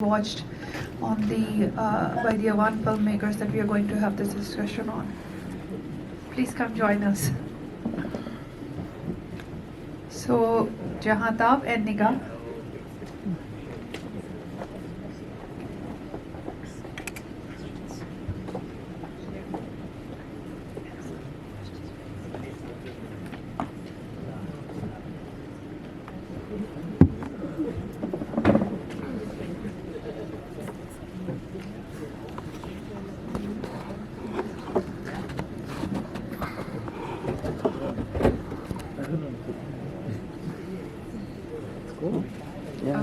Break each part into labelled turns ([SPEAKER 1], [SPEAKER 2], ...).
[SPEAKER 1] watched on the by the Awan filmmakers that we are going to have this discussion on. Please come join us. So, Jahantab and Nigah.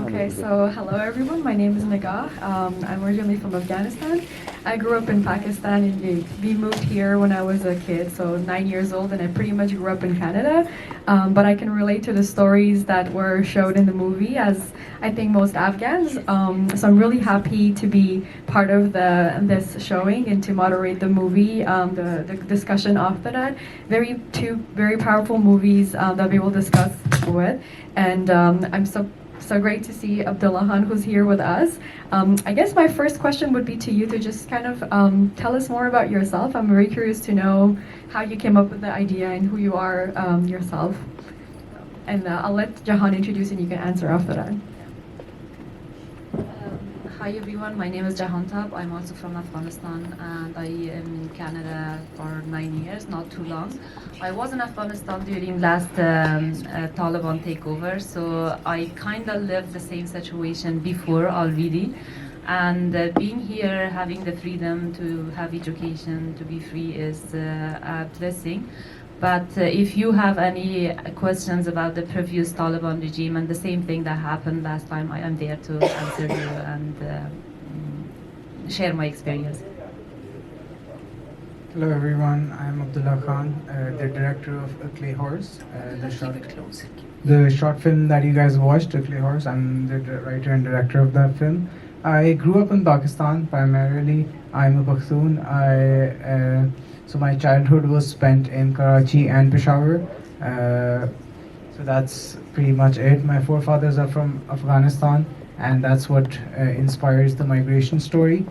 [SPEAKER 2] Okay, so hello everyone. My name is Nigah. I'm originally from Afghanistan. I grew up in Pakistan and we moved here when I was a kid, so 9 years old, and I pretty much grew up in Canada. But I can relate to the stories that were showed in the movie, as I think most Afghans. So I'm really happy to be part of this showing and to moderate the movie, the discussion after that. Two very powerful movies that we will discuss with, and I'm so great to see Abdullah Khan, who's here with us. I guess my first question would be to you to just kind of tell us more about yourself. I'm very curious to know how you came up with the idea and who you are yourself. And I'll let Jahan introduce and you can answer after that.
[SPEAKER 3] Hi everyone, my name is Jahantab. I'm also from Afghanistan and I am in Canada for 9 years, not too long. I was in Afghanistan during last Taliban takeover, so I kind of lived the same situation before already. And being here, having the freedom to have education, to be free is a blessing. But if you have any questions about the previous Taliban regime and the same thing that happened last time, I am there to answer you and share my experience.
[SPEAKER 4] Hello everyone, I'm Abdullah Khan, the director of A Clay Horse. The short film that you guys watched, A Clay Horse, I'm the writer and director of that film. I grew up in Pakistan primarily. I'm a Pakhtun. So my childhood was spent in Karachi and Peshawar. So that's pretty much it. My forefathers are from Afghanistan, and that's what inspires the migration story.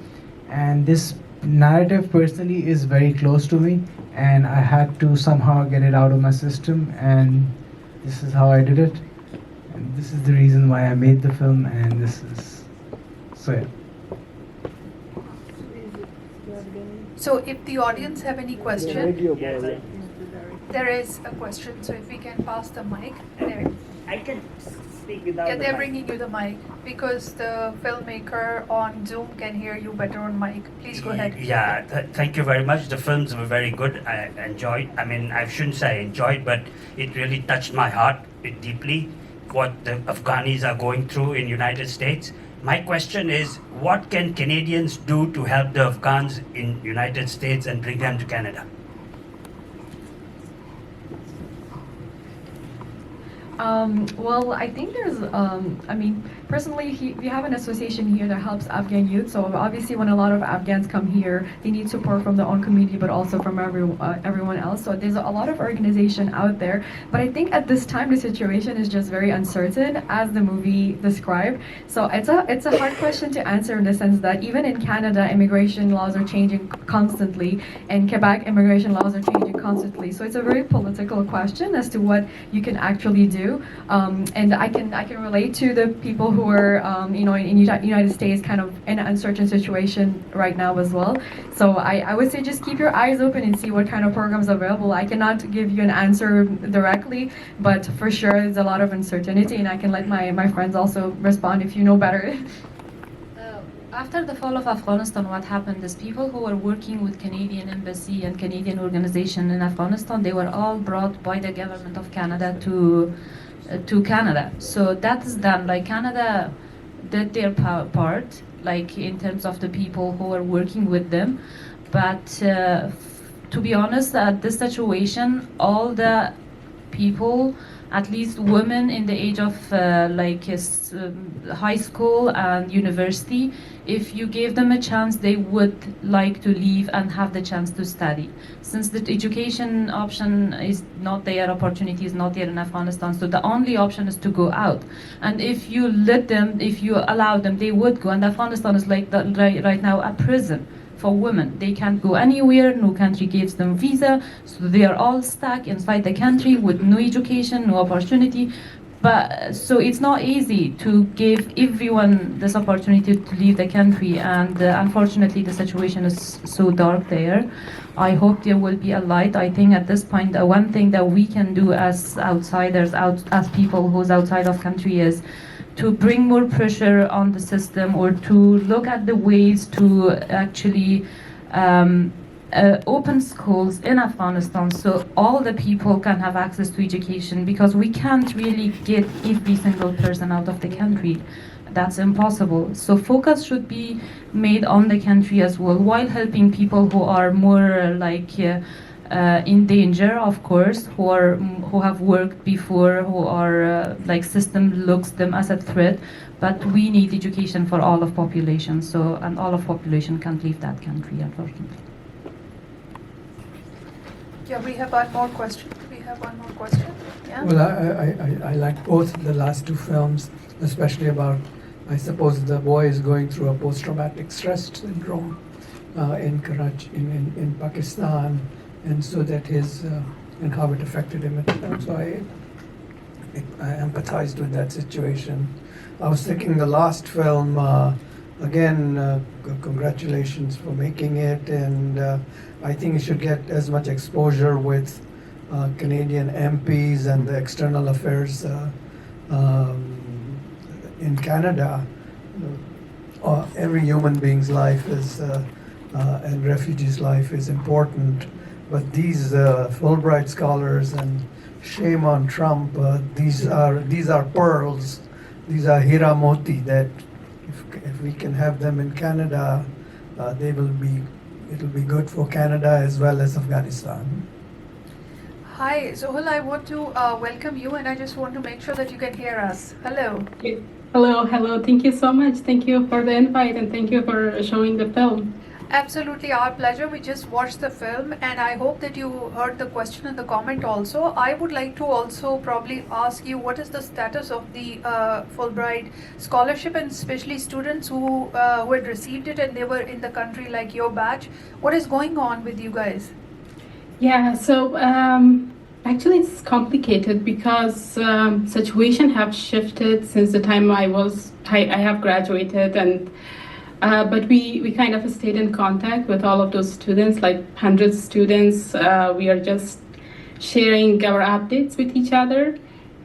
[SPEAKER 4] And this narrative personally is very close to me, and I had to somehow get it out of my system, and this is how I did it. And this is the reason why I made the film, and this is so yeah.
[SPEAKER 1] So, if the audience have any question, there is a question. So, if we can pass the mic, there.
[SPEAKER 5] I can speak without.
[SPEAKER 1] Yeah,
[SPEAKER 5] the
[SPEAKER 1] they're
[SPEAKER 5] mic.
[SPEAKER 1] bringing you the mic because the filmmaker on Zoom can hear you better on mic. Please go ahead.
[SPEAKER 5] Yeah, thank you very much. The films were very good. I enjoyed. I mean, I shouldn't say I enjoyed, but it really touched my heart deeply. What the Afghanis are going through in United States. My question is, what can Canadians do to help the Afghans in United States and bring them to Canada?
[SPEAKER 2] Well, I think there's, personally, we have an association here that helps Afghan youth. So obviously, when a lot of Afghans come here, they need support from their own community, but also from everyone else. So there's a lot of organization out there. But I think at this time, the situation is just very uncertain, as the movie described. So it's a hard question to answer in the sense that even in Canada, immigration laws are changing constantly, and Quebec immigration laws are changing constantly. So it's a very political question as to what you can actually do. And I can relate to the people who are in United States kind of in an uncertain situation right now as well. So I would say just keep your eyes open and see what kind of programs are available. I cannot give you an answer directly, but for sure there's a lot of uncertainty, and I can let my friends also respond if you know better.
[SPEAKER 3] After the fall of Afghanistan, what happened is people who were working with Canadian Embassy and Canadian organization in Afghanistan, they were all brought by the government of Canada to Canada. So that is done. Like Canada did their part, like in terms of the people who were working with them. But to be honest, at this situation, all the people at least women in the age of high school and university, if you gave them a chance, they would like to leave and have the chance to study. Since the education option is not there, opportunity is not there in Afghanistan, so the only option is to go out. And if you let them, if you allow them, they would go. And Afghanistan is like right now a prison for women. They can't go anywhere, no country gives them visa, so they are all stuck inside the country with no education, no opportunity. But so it's not easy to give everyone this opportunity to leave the country, and unfortunately the situation is so dark there. I hope there will be a light. I think at this point the one thing that we can do as outsiders, as people who's outside of country, is to bring more pressure on the system, or to look at the ways to actually open schools in Afghanistan so all the people can have access to education, because we can't really get every single person out of the country. That's impossible. So focus should be made on the country as well, while helping people who are more in danger, of course, who have worked before, who are system looks them as a threat. But we need education for all of population. So, and all of population can't leave that country, unfortunately.
[SPEAKER 1] Yeah, we have one more question. Yeah.
[SPEAKER 6] Well, I like both the last two films, especially about, I suppose, the boy is going through a post-traumatic stress syndrome in Karachi, in Pakistan, and so that and how it affected him at the time. So I empathized with that situation. I was thinking the last film, again, congratulations for making it, and I think it should get as much exposure with Canadian MPs and the external affairs in Canada. Every human being's life is, and refugees' life is important, but these Fulbright scholars, and shame on Trump, these are pearls, these are Hira Moti that if we can have them in Canada, it'll be good for Canada as well as Afghanistan.
[SPEAKER 1] Hi, Zohal, I want to welcome you, and I just want to make sure that you can hear us. Hello.
[SPEAKER 7] Hello. Thank you so much. Thank you for the invite, and thank you for showing the film.
[SPEAKER 1] Absolutely, our pleasure. We just watched the film, and I hope that you heard the question and the comment also. I would like to also probably ask you, what is the status of the Fulbright scholarship, and especially students who had received it and they were in the country, like your batch. What is going on with you guys?
[SPEAKER 7] Yeah, so actually it's complicated because situation have shifted since the time I have graduated, and but we kind of stayed in contact with all of those students, like hundreds of students. We are just sharing our updates with each other.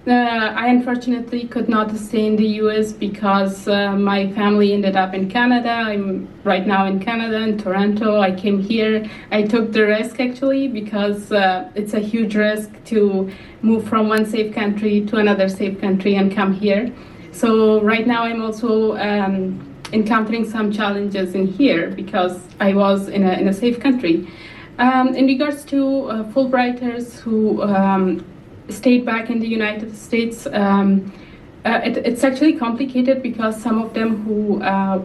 [SPEAKER 7] I unfortunately could not stay in the US because my family ended up in Canada. I'm right now in Canada, in Toronto. I came here. I took the risk actually because it's a huge risk to move from one safe country to another safe country and come here. So right now I'm also encountering some challenges in here because I was in a safe country. In regards to Fulbrighters who stayed back in the United States, it's actually complicated because some of them who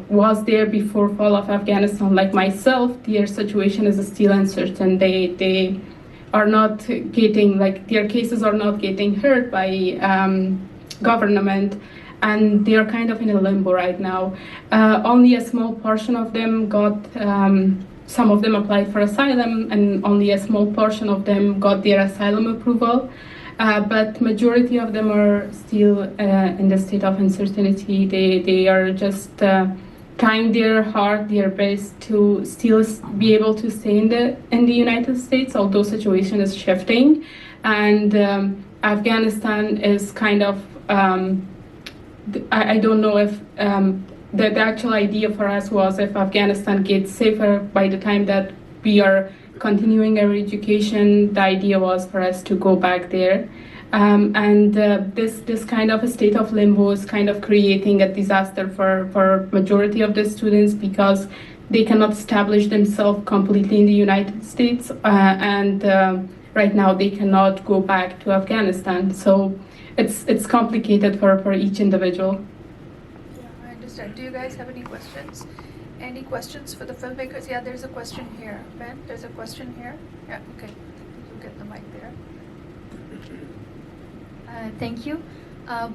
[SPEAKER 7] was there before fall of Afghanistan, like myself, their situation is still uncertain. They are not getting, their cases are not getting heard by government, and they are kind of in a limbo right now. Only a small portion of them got, some of them applied for asylum, and only a small portion of them got their asylum approval. But majority of them are still in the state of uncertainty. They are just trying their best to still be able to stay in the United States, although situation is shifting. And Afghanistan is kind of, I don't know if the actual idea for us was if Afghanistan gets safer by the time that we are continuing our education, the idea was for us to go back there. This kind of a state of limbo is kind of creating a disaster for majority of the students because they cannot establish themselves completely in the United States, and right now they cannot go back to Afghanistan. So it's complicated for each individual.
[SPEAKER 1] Yeah, I understand. Do you guys have any questions? Any questions for the filmmakers? Yeah, there's a question here. Ben, there's a question here. Yeah, okay. You get the mic there.
[SPEAKER 8] Thank you.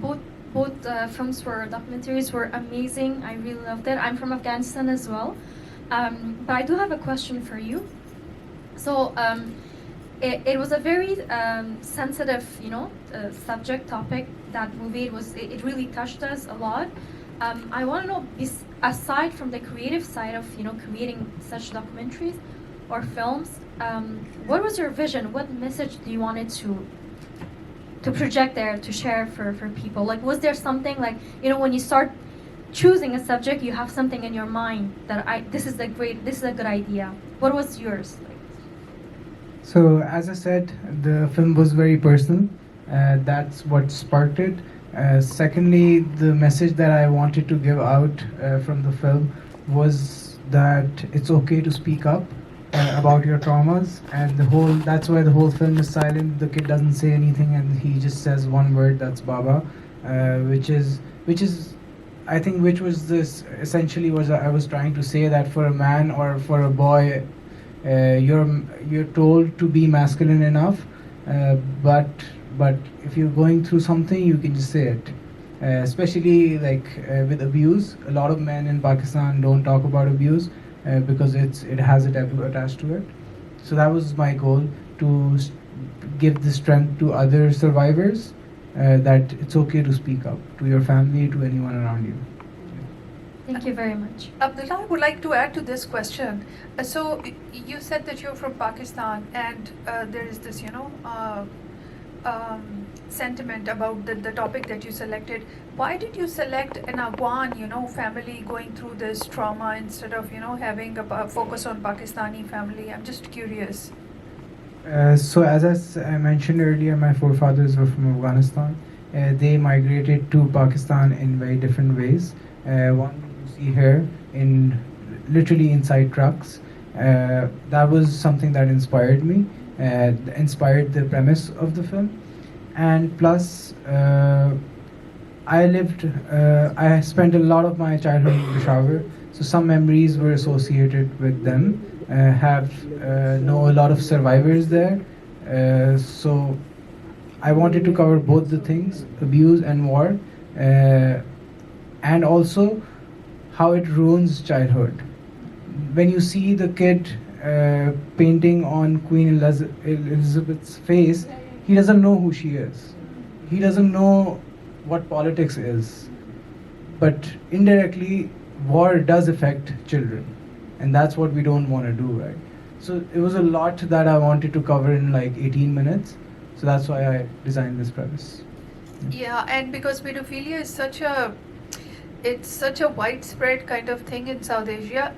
[SPEAKER 8] Both films documentaries were amazing. I really loved it. I'm from Afghanistan as well, but I do have a question for you. So it was a very sensitive, subject topic. That movie it really touched us a lot. I want to know, aside from the creative side of creating such documentaries or films, what was your vision? What message do you wanted to project there, to share for people? Like, was there something like, when you start choosing a subject, you have something in your mind that this is a good idea. What was yours?
[SPEAKER 4] So, as I said, the film was very personal. That's what sparked it. Secondly, the message that I wanted to give out from the film was that it's okay to speak up about your traumas, and that's why the whole film is silent. The kid doesn't say anything, and he just says one word, that's Baba, which is I think which was this essentially was I was trying to say that for a man or for a boy, you're told to be masculine enough, but if you're going through something, you can just say it. Especially with abuse, a lot of men in Pakistan don't talk about abuse because it has a taboo attached to it. So that was my goal, to give the strength to other survivors that it's okay to speak up to your family, to anyone around you.
[SPEAKER 8] Thank you very much.
[SPEAKER 1] Abdullah, I would like to add to this question. So you said that you're from Pakistan, and there is this, sentiment about the topic that you selected. Why did you select an Afghan, family going through this trauma instead of, having a focus on Pakistani family? I'm just curious.
[SPEAKER 4] So as I mentioned earlier, my forefathers were from Afghanistan. They migrated to Pakistan in very different ways. One you see here, literally inside trucks. That was something that inspired me, inspired the premise of the film. And plus, I spent a lot of my childhood in Peshawar, so some memories were associated with them. Know a lot of survivors there, so I wanted to cover both the things, abuse and war, and also how it ruins childhood. When you see the kid painting on Queen Elizabeth's face, he doesn't know who she is. He doesn't know what politics is. But indirectly, war does affect children. And that's what we don't want to do, right? So it was a lot that I wanted to cover in 18 minutes. So that's why I designed this premise.
[SPEAKER 1] Yeah, and because pedophilia is such a widespread kind of thing in South Asia,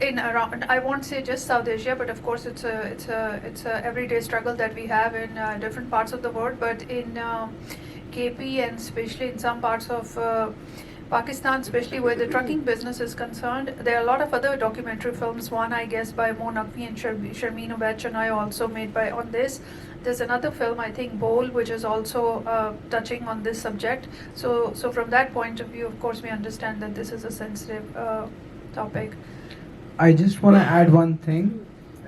[SPEAKER 1] I won't say just South Asia, but of course it's a everyday struggle that we have in different parts of the world. But in KP, and especially in some parts of Pakistan, especially where the trucking business is concerned, there are a lot of other documentary films. One, I guess, by Mo Naqvi and Sharmeen Ubaid Chennai, also made on this. There's another film, I think, Bowl, which is also touching on this subject. So from that point of view, of course, we understand that this is a sensitive topic.
[SPEAKER 4] I just want to add one thing.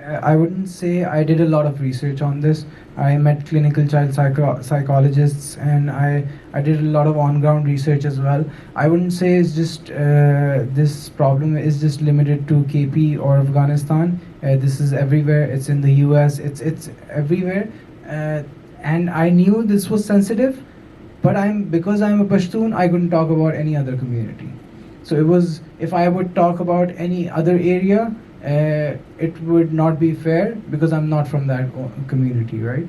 [SPEAKER 4] I wouldn't say I did a lot of research on this. I met clinical child psychologists, and I did a lot of on-ground research as well. I wouldn't say it's just this problem is just limited to KP or Afghanistan. This is everywhere. It's in the US. It's everywhere. And I knew this was sensitive, but because I'm a Pashtun, I couldn't talk about any other community. So it was, if I would talk about any other area, it would not be fair because I'm not from that community, right?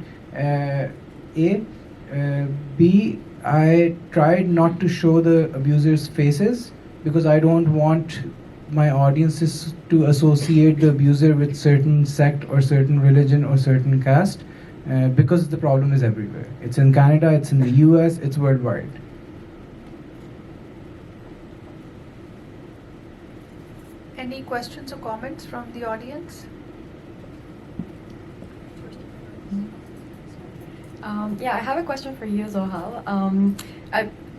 [SPEAKER 4] B, I tried not to show the abusers' faces because I don't want my audiences to associate the abuser with certain sect or certain religion or certain caste, because the problem is everywhere. It's in Canada, it's in the US, it's worldwide.
[SPEAKER 1] Any questions or comments from the audience?
[SPEAKER 2] Yeah, I have a question for you, Zohal.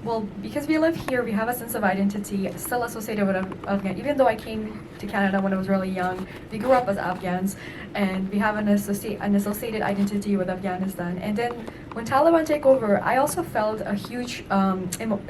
[SPEAKER 2] well, because we live here, we have a sense of identity still associated with Afghan. Even though I came to Canada when I was really young, we grew up as Afghans, and we have an associated identity with Afghanistan. And then when Taliban take over, I also felt a huge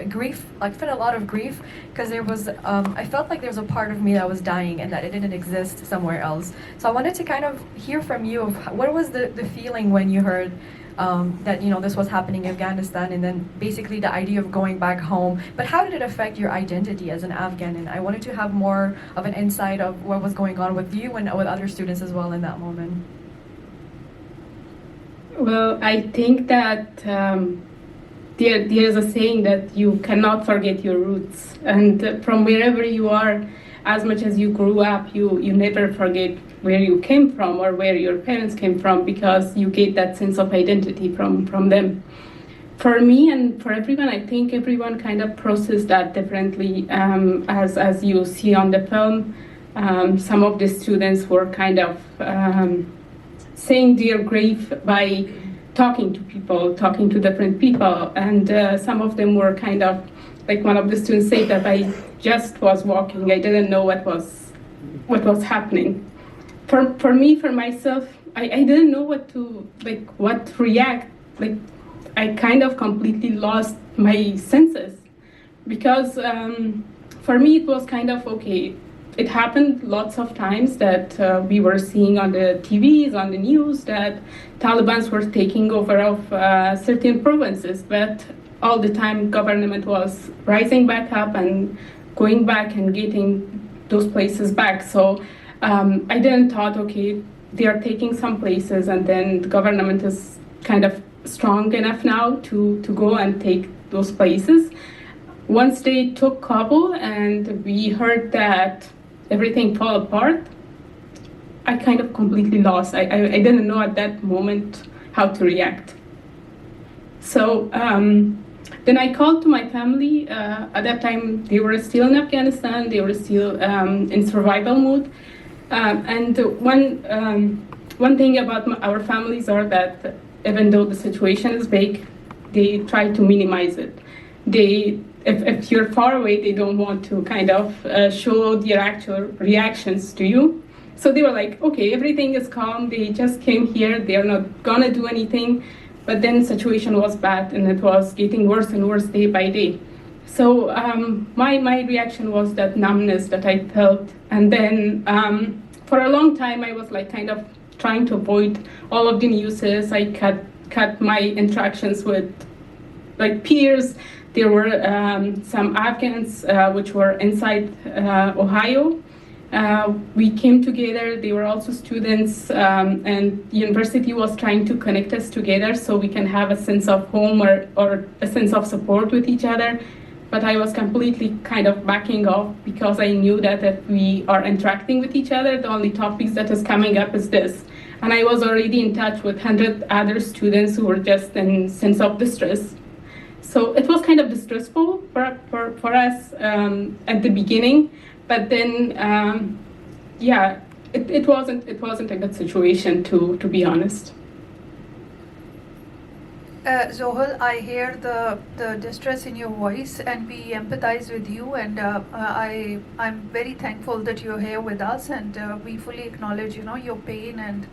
[SPEAKER 2] grief. I felt a lot of grief because there was, I felt like there was a part of me that was dying and that it didn't exist somewhere else. So I wanted to kind of hear from you of what was the feeling when you heard that this was happening in Afghanistan, and then basically the idea of going back home. But how did it affect your identity as an Afghan? And I wanted to have more of an insight of what was going on with you and with other students as well in that moment.
[SPEAKER 7] Well, I think that there is a saying that you cannot forget your roots, and from wherever you are, as much as you grew up, you never forget where you came from or where your parents came from, because you get that sense of identity from them. For me and for everyone, I think everyone kind of processed that differently. As you see on the film, some of the students were kind of saying their grief by talking to people, talking to different people, and some of them were kind of, like one of the students said that I just was walking, I didn't know what was happening. For me, for myself, I didn't know what to react. Like, I kind of completely lost my senses, because for me it was kind of okay. It happened lots of times that we were seeing on the TVs, on the news, that Taliban were taking over of certain provinces, but all the time government was rising back up and going back and getting those places back. So I didn't thought, okay, they are taking some places, and then the government is kind of strong enough now to go and take those places. Once they took Kabul and we heard that everything fell apart, I kind of completely lost. I didn't know at that moment how to react. So then I called to my family. At that time, they were still in Afghanistan. They were still in survival mode. And one thing about our families are that even though the situation is big, they try to minimize it. If you're far away, they don't want to kind of show their actual reactions to you. So they were like, okay, everything is calm. They just came here. They are not gonna do anything. But then the situation was bad, and it was getting worse and worse day by day. So my reaction was that numbness that I felt. And then for a long time, I was like kind of trying to avoid all of the newses. I cut my interactions with like peers. There were some Afghans which were inside Ohio. We came together. They were also students, and the university was trying to connect us together so we can have a sense of home or a sense of support with each other. But I was completely kind of backing off, because I knew that if we are interacting with each other, the only topics that is coming up is this. And I was already in touch with 100 other students who were just in sense of distress. So it was kind of distressful for us at the beginning, but then it wasn't a good situation to be honest.
[SPEAKER 1] Zohal, I hear the distress in your voice, and we empathize with you, and I'm very thankful that you're here with us, and we fully acknowledge your pain, and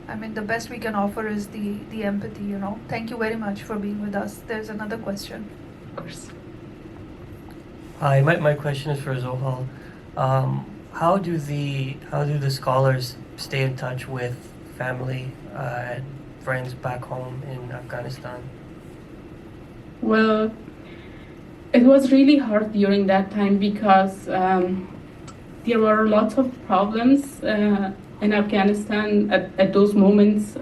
[SPEAKER 1] I mean the best we can offer is the empathy. Thank you very much for being with us. There's another question.
[SPEAKER 7] Of course.
[SPEAKER 9] Hi, my question is for Zohal. How do the scholars stay in touch with family and friends back home in Afghanistan?
[SPEAKER 7] Well, it was really hard during that time, because there were lots of problems in Afghanistan at those moments.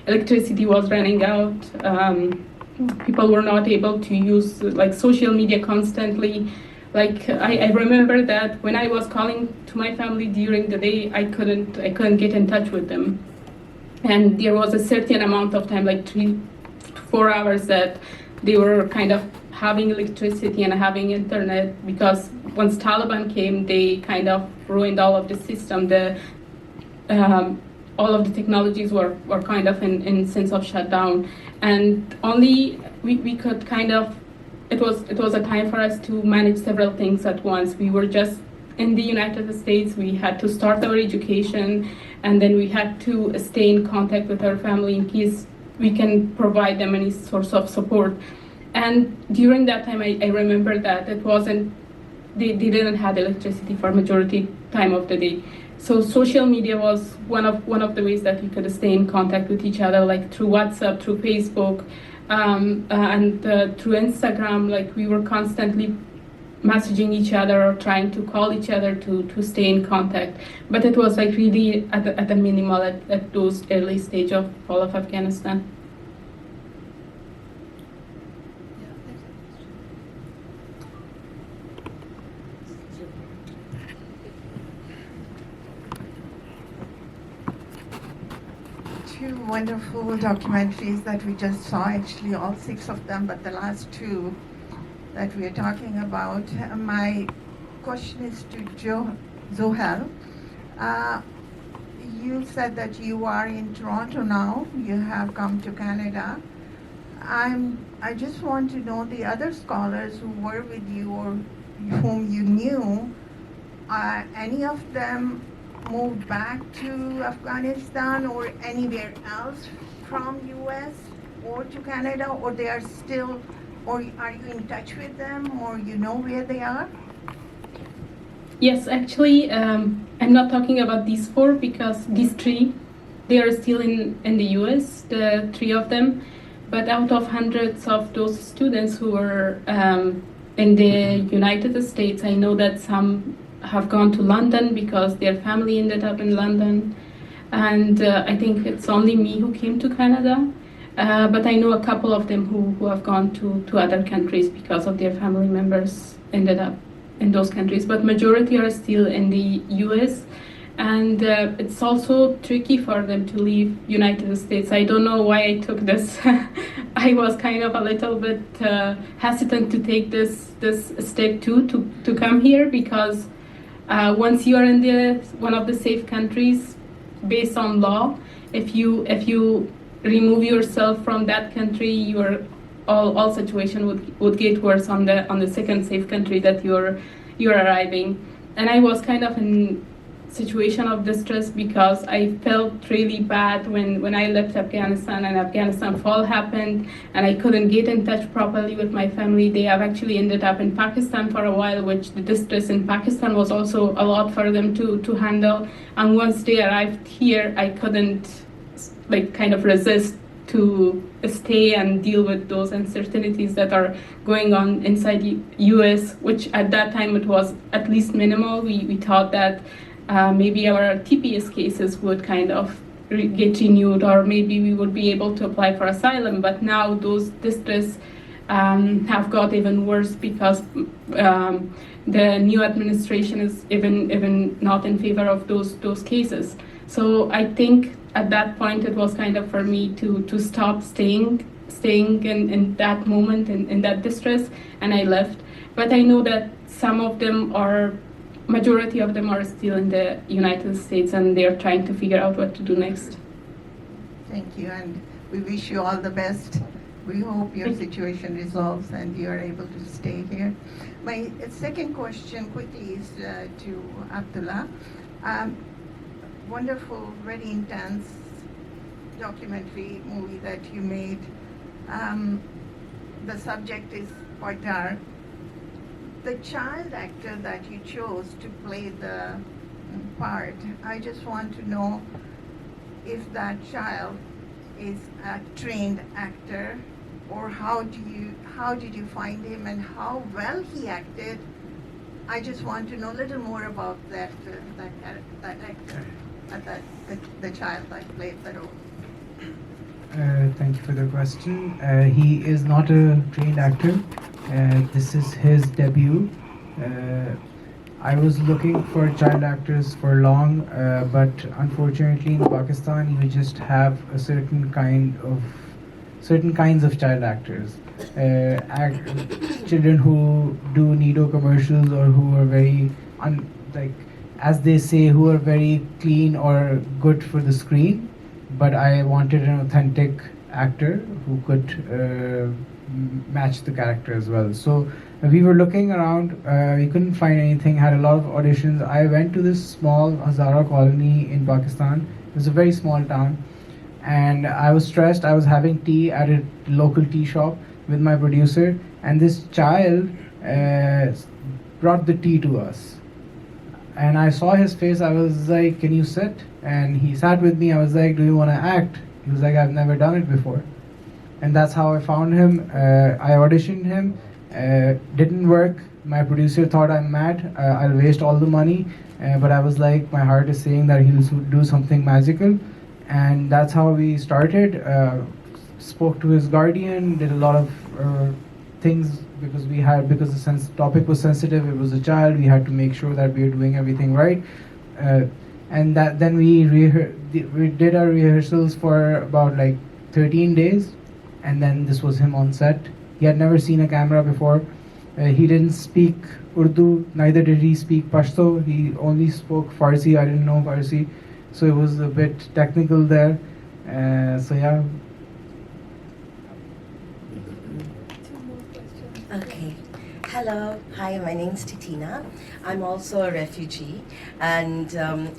[SPEAKER 7] Electricity was running out. People were not able to use like social media constantly. Like I remember that when I was calling to my family during the day, I couldn't get in touch with them. And there was a certain amount of time, like 3 to 4 hours, that they were kind of having electricity and having internet, because once Taliban came, they kind of ruined all of the system. All of the technologies were kind of in sense of shutdown, and only we could kind of it was a time for us to manage several things at once. We were just in the United States. We had to start our education, and then we had to stay in contact with our family in case we can provide them any source of support. And during that time, I remember that it wasn't, they didn't have electricity for majority time of the day. So social media was one of the ways that we could stay in contact with each other, like through WhatsApp, through Facebook, and through Instagram. Like we were constantly messaging each other or trying to call each other to stay in contact. But it was like really at the minimal at those early stage of fall of Afghanistan.
[SPEAKER 10] Two wonderful documentaries that we just saw, actually all 6 of them, but the last 2 that we are talking about. My question is to Zohel. You said that you are in Toronto now, you have come to Canada. I just want to know the other scholars who were with you or whom you knew, any of them moved back to Afghanistan or anywhere else from US or to Canada, or they are still, or are you in touch with them, or you know where they are?
[SPEAKER 7] Yes, actually, I'm not talking about these 4 because these 3, they are still in the US, the 3 of them. But out of hundreds of those students who were in the United States, I know that some have gone to London because their family ended up in London. And I think it's only me who came to Canada. But I know a couple of them who have gone to other countries because of their family members ended up in those countries. But majority are still in the US. And it's also tricky for them to leave United States. I don't know why I took this. I was kind of a little bit hesitant to take this step too, to come here, because once you are in one of the safe countries, based on law, if you remove yourself from that country, all situation would get worse on the second safe country that you're arriving. And I was kind of in situation of distress because I felt really bad when I left Afghanistan and Afghanistan fall happened and I couldn't get in touch properly with my family. They have actually ended up in Pakistan for a while, which the distress in Pakistan was also a lot for them to handle. And once they arrived here, I couldn't kind of resist to stay and deal with those uncertainties that are going on inside the US, which at that time it was at least minimal. We thought that maybe our TPS cases would kind of get renewed, or maybe we would be able to apply for asylum. But now those distress have got even worse because the new administration is even not in favor of those cases. So I think at that point it was kind of for me to stop staying in that moment in that distress, and I left. But I know that majority of them are still in the United States and they're trying to figure out what to do next.
[SPEAKER 10] Thank you, and we wish you all the best. We hope your situation resolves and you are able to stay here. My second question quickly is to Abdullah. Wonderful, very intense documentary movie that you made. The subject is quite dark. The child actor that you chose to play the part, I just want to know if that child is a trained actor, or how did you find him and how well he acted. I just want to know a little more about that actor, the child that played the role.
[SPEAKER 4] Thank you for the question. He is not a trained actor. This is his debut. I was looking for child actors for long, but unfortunately in Pakistan you just have a certain kinds of child actors. Children who do Nido commercials, or who are very as they say, who are very clean or good for the screen. But I wanted an authentic actor who could match the character as well. So we were looking around, we couldn't find anything, had a lot of auditions. I went to this small Hazara colony in Pakistan. It was a very small town, and I was stressed. I was having tea at a local tea shop with my producer, and this child brought the tea to us. And I saw his face. I was like, "Can you sit?" And he sat with me. I was like, "Do you want to act?" He was like, "I've never done it before." And that's how I found him. I auditioned him. Didn't work. My producer thought I'm mad. I'll waste all the money. But I was like, my heart is saying that he'll do something magical. And that's how we started. Spoke to his guardian. Did a lot of things because the topic was sensitive. It was a child. We had to make sure that we were doing everything right. And then we did our rehearsals for about like 13 days. And then this was him on set. He had never seen a camera before. He didn't speak Urdu, neither did he speak Pashto. He only spoke Farsi. I didn't know Farsi, so it was a bit technical there. So yeah.
[SPEAKER 11] Okay. Hello. Hi, my name's Titina. I'm also a refugee, and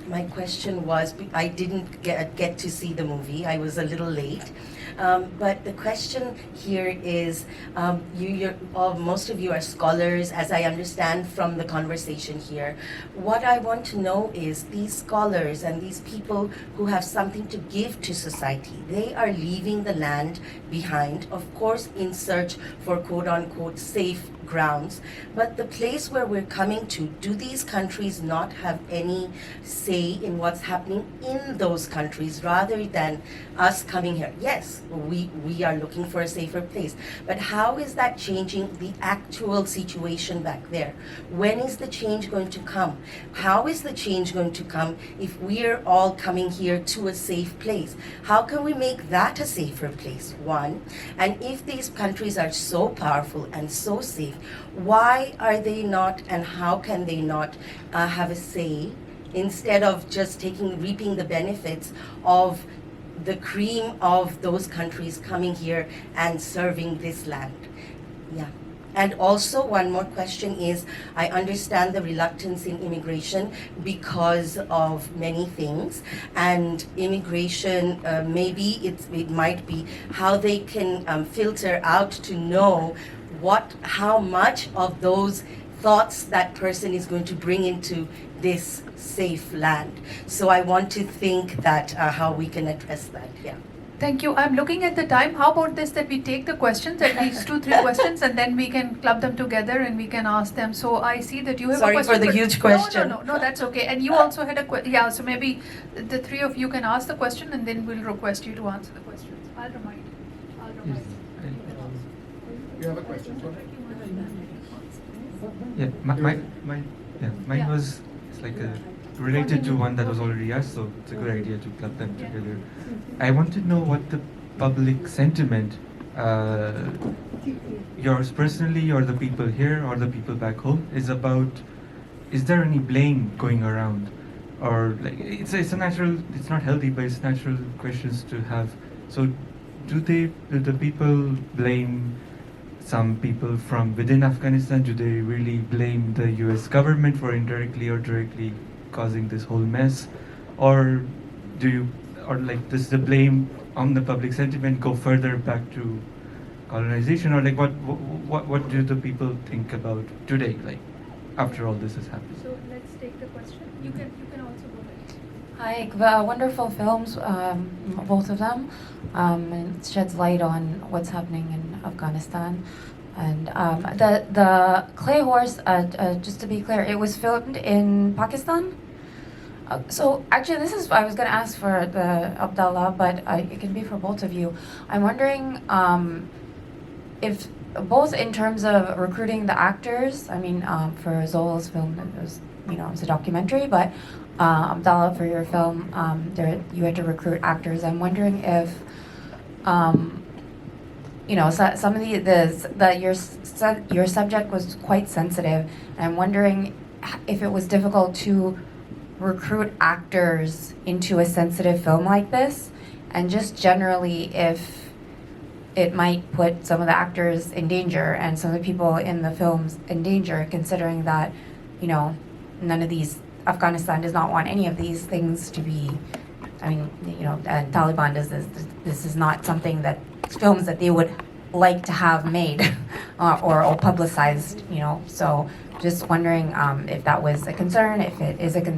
[SPEAKER 11] my question was, I didn't get to see the movie. I was a little late. But the question here is, most of you are scholars, as I understand from the conversation here. What I want to know is these scholars and these people who have something to give to society, they are leaving the land behind, of course, in search for quote-unquote safe grounds. But the place where we're coming to, do these countries not have any say in what's happening in those countries rather than us coming here? Yes, we are looking for a safer place. But how is that changing the actual situation back there? When is the change going to come? How is the change going to come if we're all coming here to a safe place? How can we make that a safer place? One. And if these countries are so powerful and so safe, why are they not, and how can they not have a say instead of just reaping the benefits of the cream of those countries coming here and serving this land? Yeah. And also, one more question is, I understand the reluctance in immigration because of many things, and immigration, maybe it might be how they can filter out to know how much of those thoughts that person is going to bring into this safe land. So I want to think that how we can address that. Yeah.
[SPEAKER 1] Thank you. I'm looking at the time. How about this, that we take the questions, at least 2-3 questions, and then we can club them together and we can ask them. So I see that you have
[SPEAKER 11] Sorry
[SPEAKER 1] a question.
[SPEAKER 11] for the huge question.
[SPEAKER 1] No, that's okay. And you also had a question. Yeah, so maybe the three of you can ask the question and then we'll request you to answer the questions. I'll remind.
[SPEAKER 12] You have a question? Yeah, mine was related to one that was already asked, so it's a good idea to club them together. I want to know what the public sentiment, yours personally, or the people here, or the people back home, is about. Is there any blame going around, or it's a natural? It's not healthy, but it's natural questions to have. So, do the people blame some people from within Afghanistan? Do they really blame the US government for indirectly or directly causing this whole mess? Or does the blame on the public sentiment go further back to colonization? Or what do the people think about today, after all this has happened?
[SPEAKER 1] So let's take the question. You can also go ahead.
[SPEAKER 13] Hi, wonderful films, both of them. And it sheds light on what's happening in Afghanistan. And the Clay Horse, just to be clear, it was filmed in Pakistan. So actually, I was going to ask for the Abdallah, but it can be for both of you. I'm wondering if both in terms of recruiting the actors. I mean, for Zohal's film, it was a documentary, but Abdallah, for your film, you had to recruit actors. I'm wondering if some of your subject was quite sensitive, and I'm wondering if it was difficult to recruit actors into a sensitive film like this, and just generally if it might put some of the actors in danger and some of the people in the films in danger, considering that, you know, none of these, Afghanistan does not want any of these things to be, I mean, you know, and Taliban does this is not something that films that they would like to have made or publicized, you know. So just wondering if that was a concern, if it is a concern.